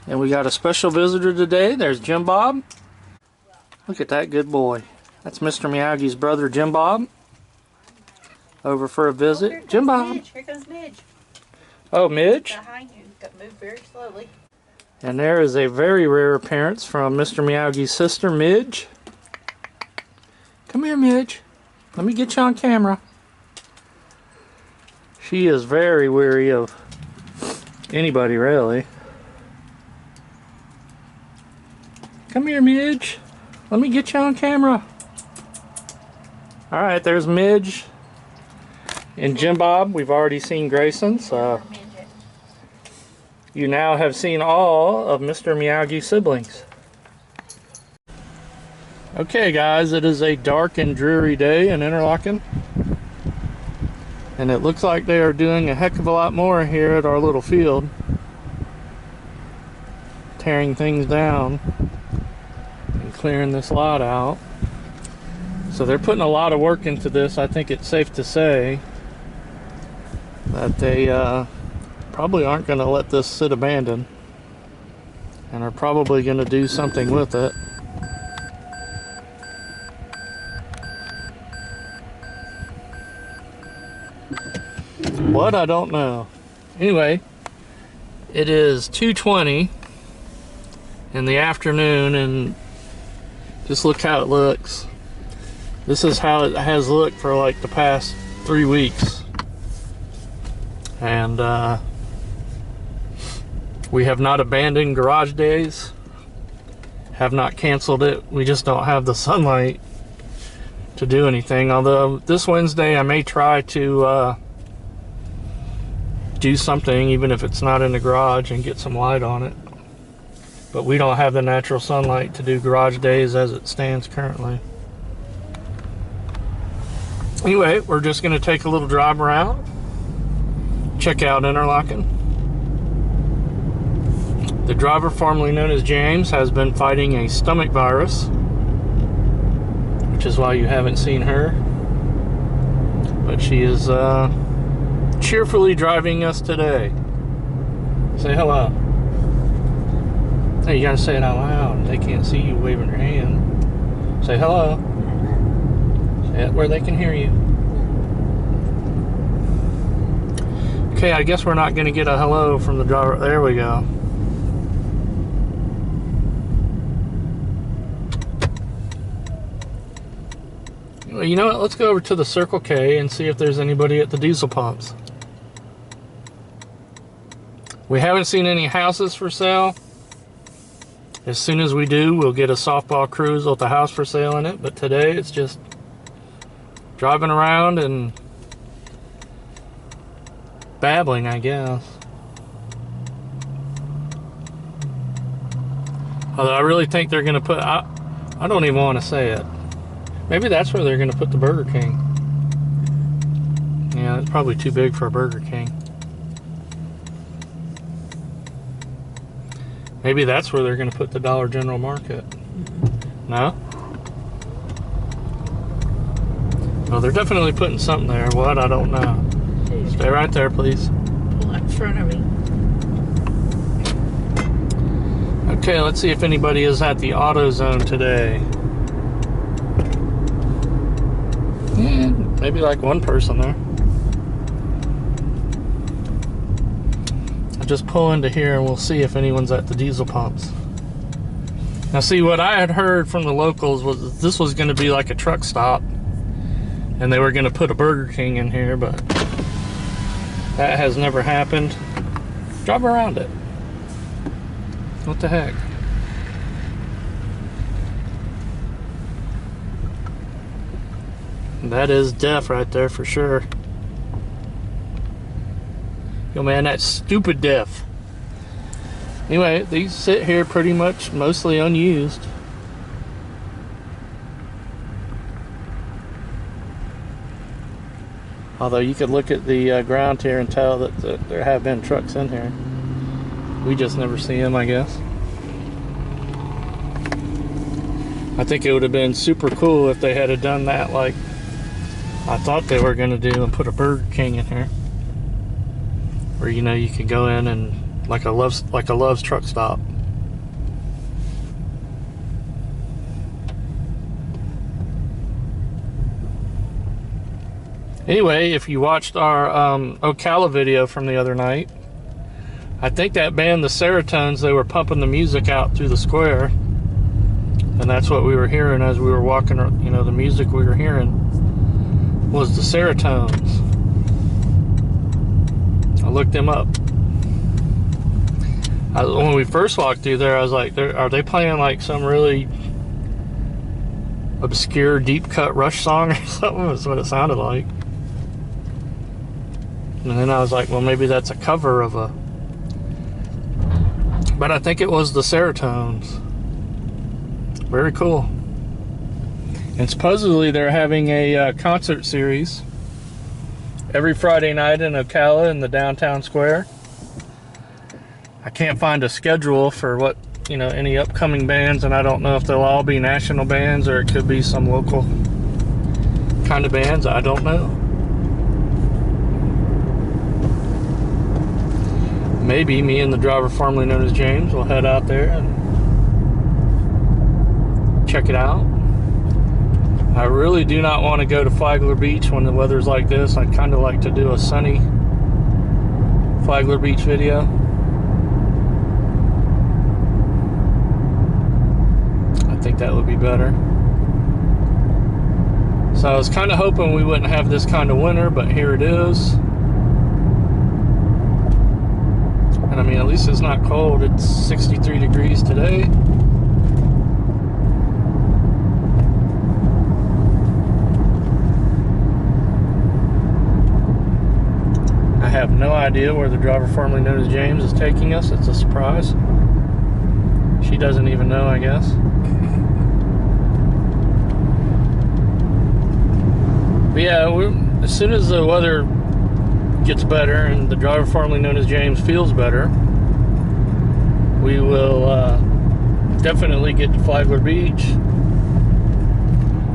And we got a special visitor today. There's Jim Bob. Look at that good boy. That's Mr. Miyagi brother, Jim Bob. Over for a visit. Oh, Jim Bob. Midge. Here comes Midge. Oh, Midge. Behind you. Got to move very slowly. And there is a very rare appearance from Mr. Miyagi's sister, Midge. Come here, Midge. Let me get you on camera. She is very weary of anybody, really. Come here, Midge. Let me get you on camera. Alright, there's Midge and Jim Bob. We've already seen Grayson's. You now have seen all of Mr. Miyagi's siblings. Okay, guys, it is a dark and dreary day in Interlachen. And it looks like they are doing a heck of a lot more here at our little field. Tearing things down and clearing this lot out. So they're putting a lot of work into this. I think it's safe to say that they probably aren't going to let this sit abandoned and are probably going to do something with it. What? I don't know. Anyway, it is 2:20 in the afternoon, and just look how it looks. This is how it has looked for like the past 3 weeks. And we have not abandoned garage days, have not canceled it. We just don't have the sunlight to do anything. Although this Wednesday I may try to do something, even if it's not in the garage, and get some light on it. But we don't have the natural sunlight to do garage days as it stands currently. Anyway, we're just going to take a little drive around, check out Interlachen. The driver, formerly known as James, has been fighting a stomach virus, which is why you haven't seen her. But she is cheerfully driving us today. Say hello. Hey, you gotta say it out loud. They can't see you waving your hand. Say hello. Say it where they can hear you. Okay, I guess we're not gonna get a hello from the driver. There we go. You know what? Let's go over to the Circle K and see if there's anybody at the diesel pumps. We haven't seen any houses for sale. As soon as we do, we'll get a softball cruise with a house for sale in it. But today it's just driving around and babbling, I guess. Although I really think they're going to put... I don't even want to say it. Maybe that's where they're going to put the Burger King. Yeah, it's probably too big for a Burger King. Maybe that's where they're going to put the Dollar General Market. No? Well, they're definitely putting something there. What? I don't know. Stay right there, please. Pull up in front of me. Okay, let's see if anybody is at the AutoZone today. Yeah, maybe like one person there. I'll just pull into here and we'll see if anyone's at the diesel pumps. Now see, what I had heard from the locals was this was going to be like a truck stop and they were going to put a Burger King in here, but that has never happened. Drive around it. What the heck? That is deaf right there for sure. Yo, man, that's stupid deaf. Anyway, these sit here pretty much mostly unused. Although you could look at the ground here and tell that there have been trucks in here. We just never see them, I guess. I think it would have been super cool if they had done that like I thought they were going to do and put a Burger King in here. Where, you know, you could go in and like a Love's truck stop. Anyway, if you watched our Ocala video from the other night, I think that band, the Seratones, they were pumping the music out through the square. And that's what we were hearing as we were walking. You know, the music we were hearing was the Seratones. I looked them up. When we first walked through there, I was like, are they playing like some really obscure deep cut Rush song or something? That's what it sounded like. And then I was like, well, maybe that's a cover of a... But I think it was the Seratones. Very cool. And supposedly they're having a concert series every Friday night in Ocala in the downtown square. I can't find a schedule for what, you know, any upcoming bands, and I don't know if they'll all be national bands or it could be some local kind of bands. I don't know. Maybe me and the driver formerly known as James will head out there and check it out. I really do not want to go to Flagler Beach when the weather's like this. I'd kind of like to do a sunny Flagler Beach video. I think that would be better. So I was kind of hoping we wouldn't have this kind of winter, but here it is. And I mean, at least it's not cold. It's 63 degrees today. I have no idea where the driver formerly known as James is taking us. It's a surprise. She doesn't even know, I guess. But yeah, as soon as the weather gets better and the driver formerly known as James feels better, we will definitely get to Flagler Beach.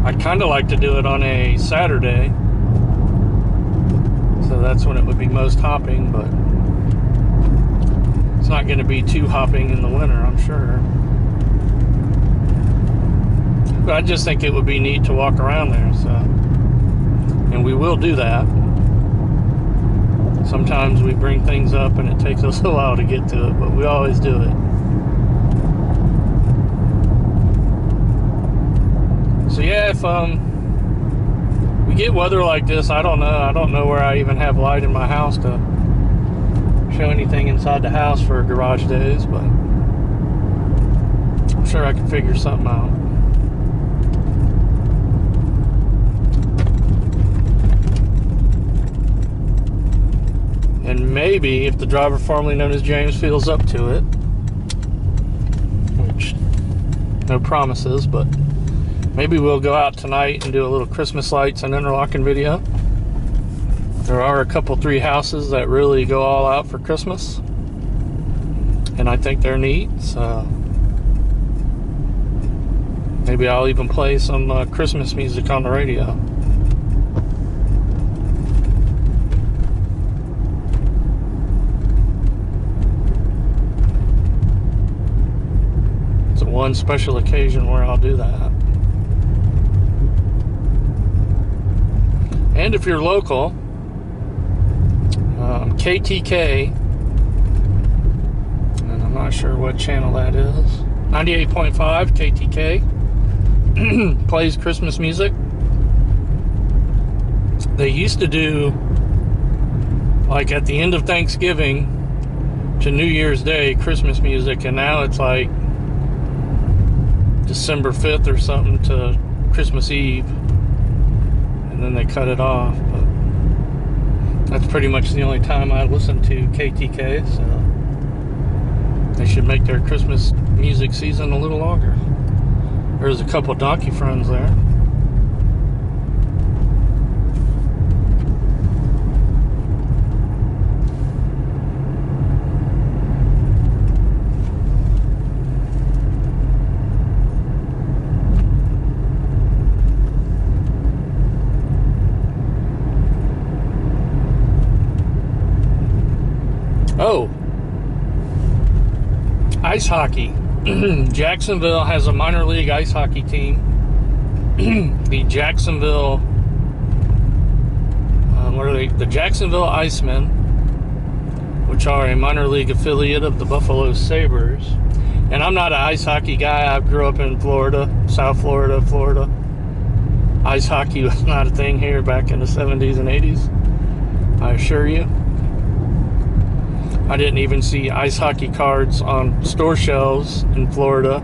I'd kind of like to do it on a Saturday, so that's when it would be most hopping, but it's not going to be too hopping in the winter, I'm sure. But I just think it would be neat to walk around there, so, and we will do that. Sometimes we bring things up and it takes us a while to get to it, but we always do it. So yeah, if we get weather like this, I don't know where I even have light in my house to show anything inside the house for garage days, but I'm sure I can figure something out. And maybe if the driver formerly known as James feels up to it, which no promises, but maybe we'll go out tonight and do a little Christmas lights and Interlachen video. There are a couple, 3 houses that really go all out for Christmas, and I think they're neat, so maybe I'll even play some Christmas music on the radio. One special occasion where I'll do that. And if you're local, KTK, and I'm not sure what channel that is, 98.5 KTK plays Christmas music. They used to do, like at the end of Thanksgiving to New Year's Day, Christmas music, and now it's like December 5th or something to Christmas Eve, and then they cut it off. But that's pretty much the only time I listen to KTK, so they should make their Christmas music season a little longer. There's a couple donkey friends there. Oh, ice hockey. Jacksonville has a minor league ice hockey team. The Jacksonville We're the Jacksonville Icemen, which are a minor league affiliate of the Buffalo Sabres. And I'm not an ice hockey guy. I grew up in Florida, South Florida, Florida. Ice hockey was not a thing here back in the 70s and 80s, I assure you. I didn't even see ice hockey cards on store shelves in Florida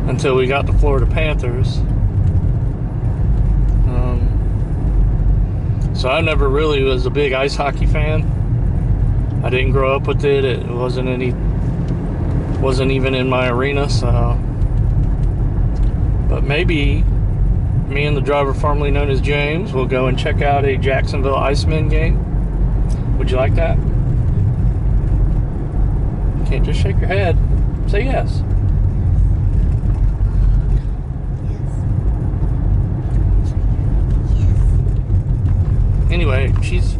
until we got the Florida Panthers. So I never really was a big ice hockey fan. I didn't grow up with it. It wasn't even in my arena, so. But maybe me and the driver formerly known as James will go and check out a Jacksonville Icemen game. Would you like that? Can't just shake your head. Say yes. Anyway, she's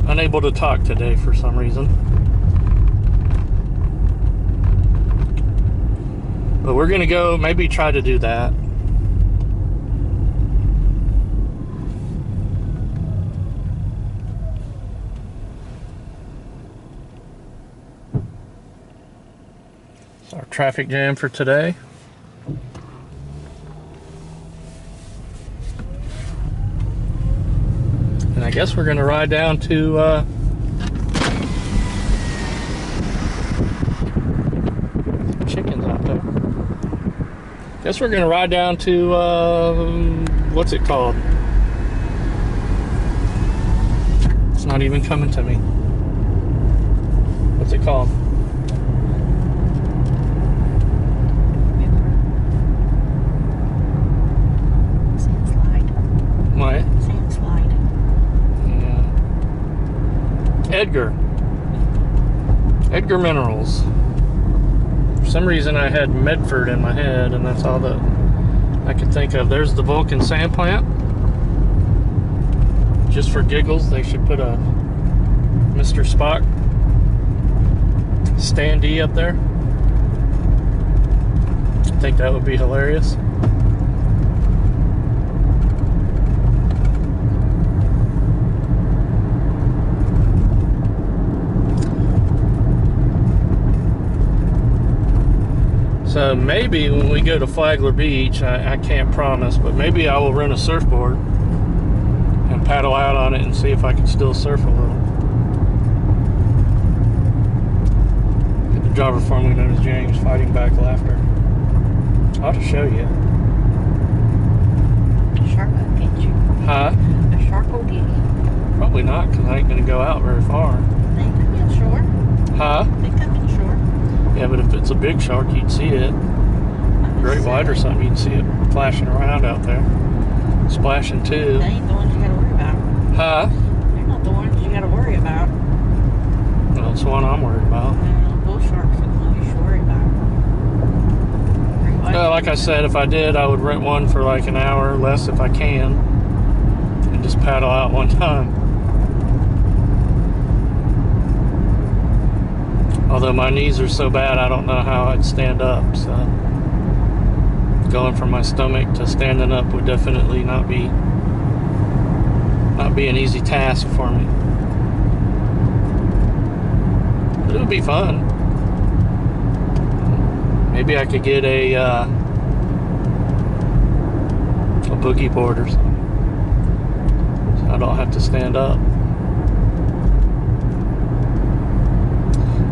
unable to talk today for some reason. But we're gonna go maybe try to do that. It's our traffic jam for today. And I guess we're gonna ride down to chickens out there. Guess we're gonna ride down to what's it called? It's not even coming to me. What's it called? What? Sandslide. Yeah. Edgar Minerals. For some reason I had Medford in my head, and that's all that I could think of. There's the Vulcan sand plant. Just for giggles, they should put a Mr. Spock standee up there. I think that would be hilarious. So maybe when we go to Flagler Beach, I can't promise, but maybe I will rent a surfboard and paddle out on it and see if I can still surf a little. The driver formerly known as James fighting back laughter. I'll just show you. A shark will get you. Huh? A shark will get you. Probably not, because I ain't going to go out very far. They come in shore. Huh? They come in shore. Yeah, but if it's a big shark, you'd see it. Great white or something, you'd see it flashing around out there. Splashing too. They ain't the ones you gotta worry about. Huh? They're not the ones you gotta worry about. Well, it's the one I'm worried about. Bull sharks are the ones you should worry about. Like I said, if I did, I would rent one for like an hour or less if I can. And just paddle out one time. Although my knees are so bad, I don't know how I'd stand up, so going from my stomach to standing up would definitely not be an easy task for me. But it would be fun. Maybe I could get a boogie board or something, so I don't have to stand up.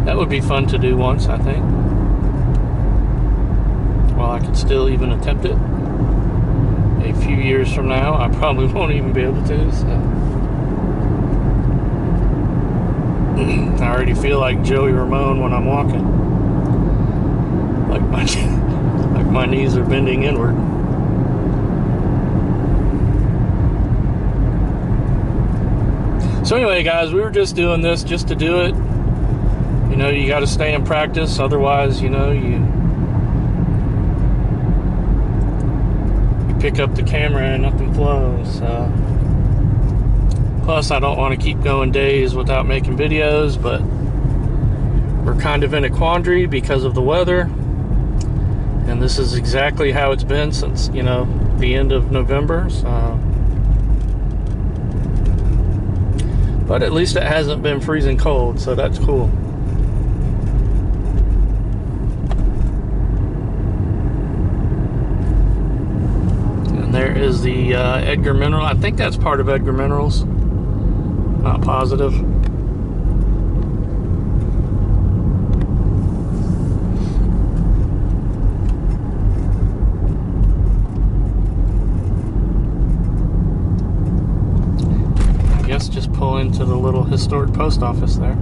That would be fun to do once, I think. Well, I could still even attempt it. A few years from now, I probably won't even be able to, so. I already feel like Joey Ramone when I'm walking. Like my knees are bending inward. So anyway, guys, we were just doing this just to do it. You know, you got to stay in practice, otherwise, you know, you pick up the camera and nothing flows. So. Plus, I don't want to keep going days without making videos, but we're kind of in a quandary because of the weather, and this is exactly how it's been since, you know, the end of November. So But at least it hasn't been freezing cold, so that's cool. And there is the Edgar Mineral. I think that's part of Edgar Minerals. Not positive. Just pull into the little historic post office there.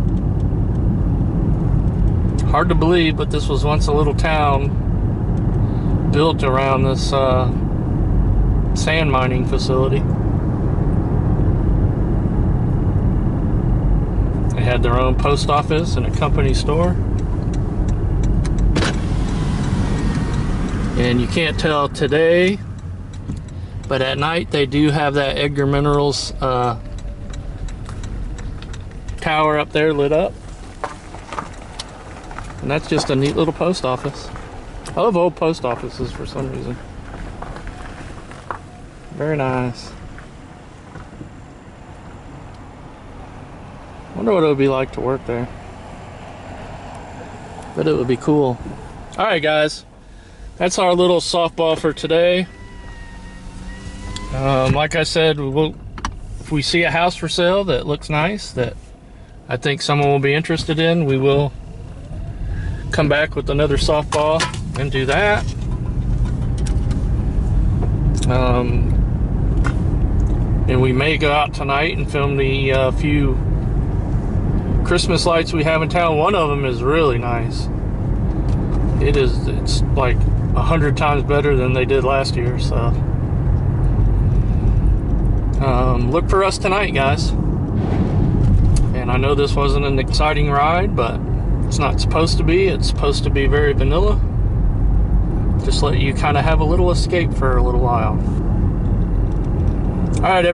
Hard to believe, but this was once a little town built around this sand mining facility. They had their own post office and a company store. And you can't tell today, but at night they do have that Edgar Minerals tower up there lit up, and that's just a neat little post office. I love old post offices for some reason. Very nice. Wonder what it would be like to work there. But it would be cool. All right, guys, that's our little softball for today. Like I said, if we see a house for sale that looks nice, that I think someone will be interested in, we will come back with another softball and do that. And we may go out tonight and film the few Christmas lights we have in town. One of them is really nice. It's like 100 times better than they did last year, so look for us tonight, guys. And I know this wasn't an exciting ride, but it's not supposed to be. It's supposed to be very vanilla. Just let you kind of have a little escape for a little while. All right,